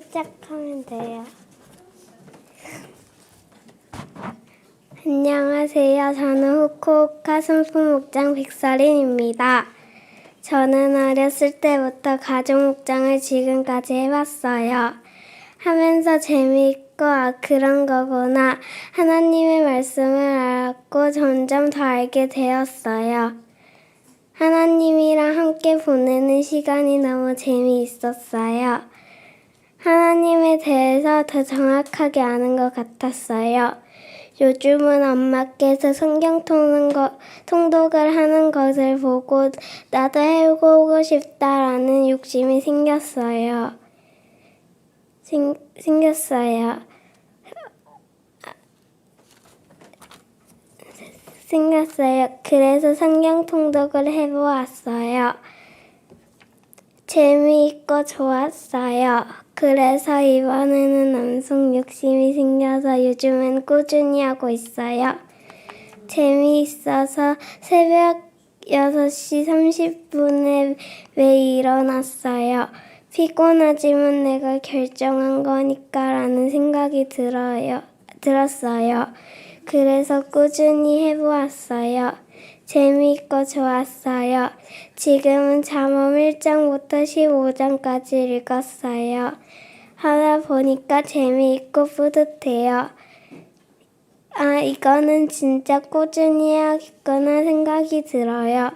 시작하면 돼요. 안녕하세요. 저는 후쿠오카 순풍목장 백설인입니다. 저는 어렸을 때부터 가족목장을 지금까지 해봤어요. 하면서 재미있고 그런 거구나 하나님의 말씀을 알았고 점점 더 알게 되었어요. 하나님이랑 함께 보내는 시간이 너무 재미있었어요. 하나님에 대해서 더 정확하게 아는 것 같았어요. 요즘은 엄마께서 성경 통독을 하는 것을 보고 나도 해보고 싶다라는 욕심이 생겼어요. 그래서 성경 통독을 해보았어요. 재미있고 좋았어요. 그래서 이번에는 암송 욕심이 생겨서 요즘은 꾸준히 하고 있어요. 재미있어서 새벽 6시 30분에 매일 일어났어요. 피곤하지만 내가 결정한 거니까라는 생각이 들었어요. 그래서 꾸준히 해보았어요. 재미있고 좋았어요. 지금은 잠언 1장부터 15장까지 읽었어요. 하다 보니까 재미있고 뿌듯해요. 이거는 진짜 꾸준히 해야겠구나 생각이 들어요.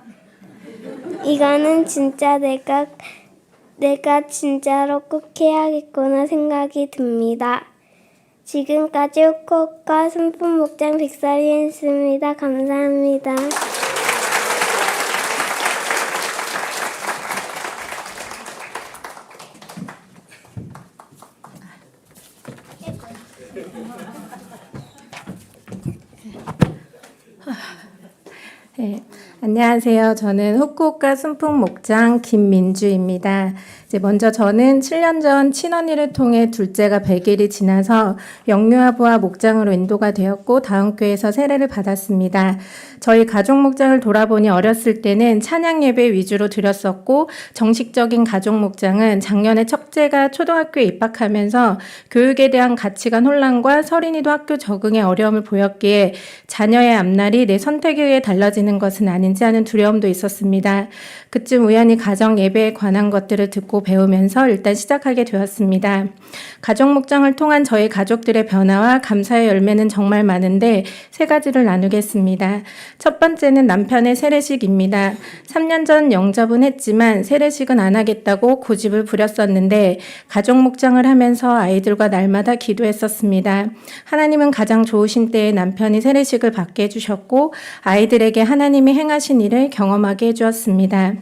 이거는 진짜 내가 진짜로 꼭 해야겠구나 생각이 듭니다. 지금까지 후쿠오카 순풍목장 백설이였습니다. 감사합니다. 네, 안녕하세요. 저는 후쿠오카 순풍목장 김민주입니다. 먼저 저는 7년 전 친언니를 통해 둘째가 100일이 지나서 영유아부와 목장으로 인도가 되었고 다음 교회에서 세례를 받았습니다. 저희 가족 목장을 돌아보니 어렸을 때는 찬양 예배 위주로 드렸었고 정식적인 가족 목장은 작년에 첫째가 초등학교에 입학하면서 교육에 대한 가치관 혼란과 서린이도 학교 적응에 어려움을 보였기에 자녀의 앞날이 내 선택에 의해 달라지는 것은 아닌지 하는 두려움도 있었습니다. 그쯤 우연히 가정 예배에 관한 것들을 듣고 배우면서 일단 시작하게 되었습니다. 가족 목장을 통한 저희 가족들의 변화와 감사의 열매는 정말 많은데 세 가지를 나누겠습니다. 첫 번째는 남편의 세례식입니다. 3년 전 영접은 했지만 세례식은 안 하겠다고 고집을 부렸었는데 가족 목장을 하면서 아이들과 날마다 기도했었습니다. 하나님은 가장 좋으신 때에 남편이 세례식을 받게 해주셨고 아이들에게 하나님이 행하신 일을 경험하게 해주었습니다.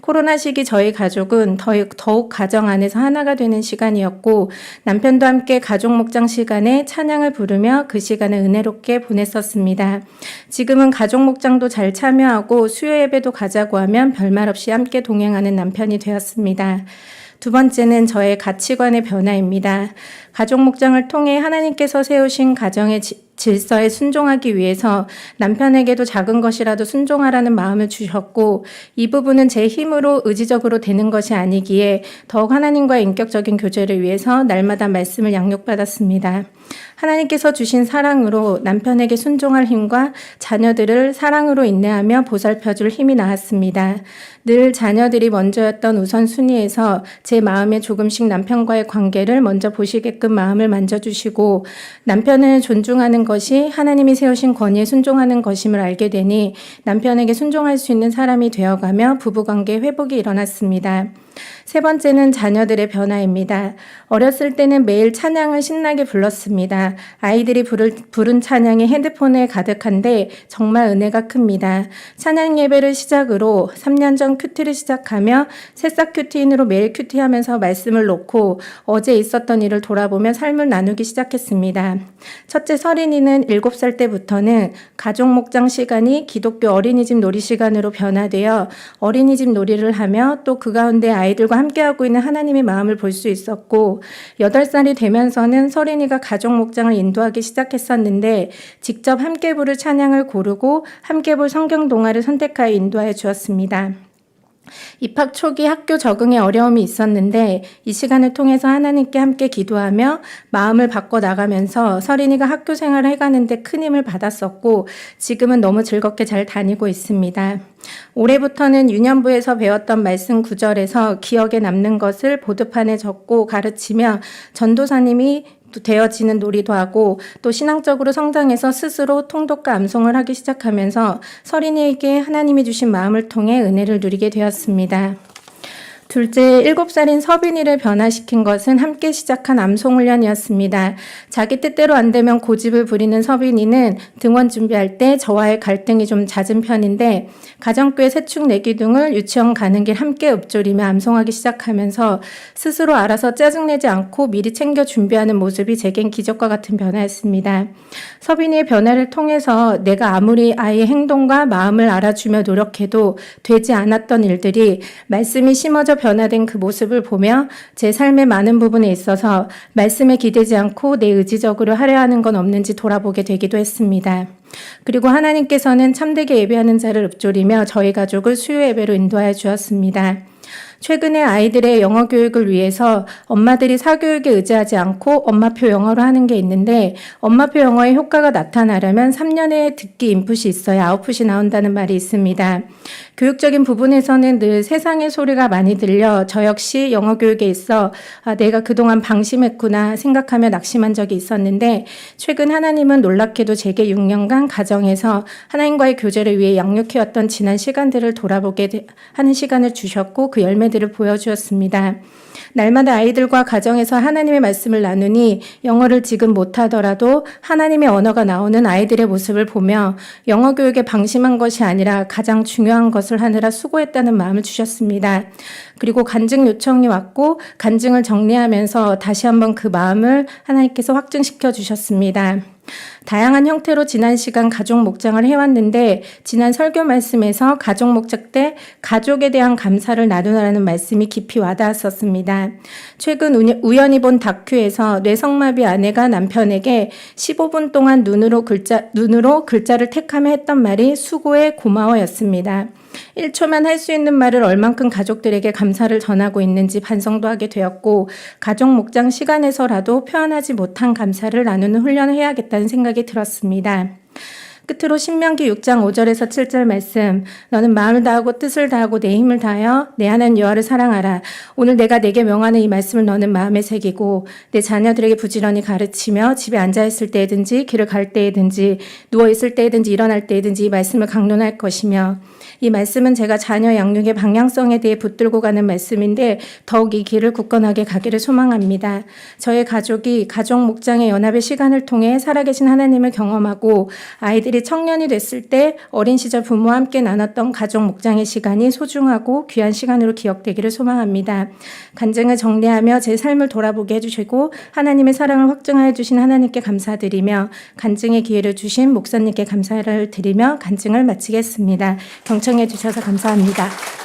코로나 시기 저희 가족은 더욱 가정 안에서 하나가 되는 시간이었고 남편도 함께 가족 목장 시간에 찬양을 부르며 그 시간을 은혜롭게 보냈었습니다. 지금은 가족 목장도 잘 참여하고 수요 예배도 가자고 하면 별말 없이 함께 동행하는 남편이 되었습니다. 두 번째는 저의 가치관의 변화입니다. 가족 목장을 통해 하나님께서 세우신 가정의 질서에 순종하기 위해서 남편에게도 작은 것이라도 순종하라는 마음을 주셨고 이 부분은 제 힘으로 의지적으로 되는 것이 아니기에 더욱 하나님과의 인격적인 교제를 위해서 날마다 말씀을 양육받았습니다. 하나님께서 주신 사랑으로 남편에게 순종할 힘과 자녀들을 사랑으로 인내하며 보살펴줄 힘이 나왔습니다. 늘 자녀들이 먼저였던 우선순위에서 제 마음에 조금씩 남편과의 관계를 먼저 보시게끔 마음을 만져주시고 남편을 존중하는 것이 하나님이 세우신 권위에 순종하는 것임을 알게 되니 남편에게 순종할 수 있는 사람이 되어가며 부부관계 회복이 일어났습니다. 세 번째는 자녀들의 변화입니다. 어렸을 때는 매일 찬양을 신나게 불렀습니다. 아이들이 부른 찬양이 핸드폰에 가득한데 정말 은혜가 큽니다. 찬양 예배를 시작으로 3년 전 큐티를 시작하며 새싹 큐티인으로 매일 큐티하면서 말씀을 놓고 어제 있었던 일을 돌아보며 삶을 나누기 시작했습니다. 첫째 서린이는 7살 때부터는 가족 목장 시간이 기독교 어린이집 놀이 시간으로 변화되어 어린이집 놀이를 하며 또 그 가운데 아이들과 함께하고 있는 하나님의 마음을 볼 수 있었고 8살이 되면서는 서린이가 가족 목장을 인도하기 시작했었는데 직접 함께 부를 찬양을 고르고 함께 볼 성경 동화를 선택하여 인도하여 주었습니다. 입학 초기 학교 적응에 어려움이 있었는데 이 시간을 통해서 하나님께 함께 기도하며 마음을 바꿔 나가면서 서린이가 학교 생활을 해가는데 큰 힘을 받았었고 지금은 너무 즐겁게 잘 다니고 있습니다. 올해부터는 유년부에서 배웠던 말씀 구절에서 기억에 남는 것을 보드판에 적고 가르치며 전도사님이 되어지는 놀이도 하고 또 신앙적으로 성장해서 스스로 통독과 암송을 하기 시작하면서 서린이에게 하나님이 주신 마음을 통해 은혜를 누리게 되었습니다. 둘째, 7살인 서빈이를 변화시킨 것은 함께 시작한 암송훈련이었습니다. 자기 뜻대로 안 되면 고집을 부리는 서빈이는 등원 준비할 때 저와의 갈등이 좀 잦은 편인데 가정교회 세축 내기둥을 유치원 가는 길 함께 읊조리며 암송하기 시작하면서 스스로 알아서 짜증내지 않고 미리 챙겨 준비하는 모습이 제겐 기적과 같은 변화였습니다. 서빈이의 변화를 통해서 내가 아무리 아이의 행동과 마음을 알아주며 노력해도 되지 않았던 일들이 말씀이 심어져 변화된 그 모습을 보며 제 삶의 많은 부분에 있어서 말씀에 기대지 않고 내 의지적으로 하려 하는 건 없는지 돌아보게 되기도 했습니다. 그리고 하나님께서는 참되게 예배하는 자를 읊조리며 저희 가족을 수요 예배로 인도하여 주었습니다. 최근에 아이들의 영어 교육을 위해서 엄마들이 사교육에 의지하지 않고 엄마표 영어로 하는 게 있는데 엄마표 영어의 효과가 나타나려면 3년의 듣기 인풋이 있어야 아웃풋이 나온다는 말이 있습니다. 교육적인 부분에서는 늘 세상의 소리가 많이 들려 저 역시 영어 교육에 있어 내가 그동안 방심했구나 생각하며 낙심한 적이 있었는데 최근 하나님은 놀랍게도 제게 6년간 가정에서 하나님과의 교제를 위해 양육해왔던 지난 시간들을 돌아보게 하는 시간을 주셨고 그 열매들을 보여주었습니다. 날마다 아이들과 가정에서 하나님의 말씀을 나누니 영어를 지금 못하더라도 하나님의 언어가 나오는 아이들의 모습을 보며 영어 교육에 방심한 것이 아니라 가장 중요한 것을 하느라 수고했다는 마음을 주셨습니다. 그리고 간증 요청이 왔고 간증을 정리하면서 다시 한번 그 마음을 하나님께서 확증시켜 주셨습니다. 다양한 형태로 지난 시간 가족 목장을 해왔는데 지난 설교 말씀에서 가족 목장 때 가족에 대한 감사를 나누라는 말씀이 깊이 와닿았었습니다. 최근 우연히 본 다큐에서 뇌성마비 아내가 남편에게 15분 동안 눈으로 글자를 택하며 했던 말이 수고해 고마워였습니다. 1초만 할 수 있는 말을 얼만큼 가족들에게 감사를 전하고 있는지 반성도 하게 되었고 가족 목장 시간에서라도 표현하지 못한 감사를 나누는 훈련을 해야겠다는 생각이 들었습니다. 끝으로 신명기 6장 5절에서 7절 말씀 너는 마음을 다하고 뜻을 다하고 내 힘을 다하여 내 하나님 여호와를 사랑하라. 오늘 내가 내게 명하는 이 말씀을 너는 마음에 새기고 내 자녀들에게 부지런히 가르치며 집에 앉아있을 때든지 길을 갈 때든지 누워있을 때든지 일어날 때든지 이 말씀을 강론할 것이며 이 말씀은 제가 자녀 양육의 방향성에 대해 붙들고 가는 말씀인데 더욱 이 길을 굳건하게 가기를 소망합니다. 저의 가족이 가족 목장의 연합의 시간을 통해 살아계신 하나님을 경험하고 아이들이 청년이 됐을 때 어린 시절 부모와 함께 나눴던 가족 목장의 시간이 소중하고 귀한 시간으로 기억되기를 소망합니다. 간증을 정리하며 제 삶을 돌아보게 해주시고 하나님의 사랑을 확증하여 주신 하나님께 감사드리며 간증의 기회를 주신 목사님께 감사를 드리며 간증을 마치겠습니다. 경청해 주셔서 감사합니다.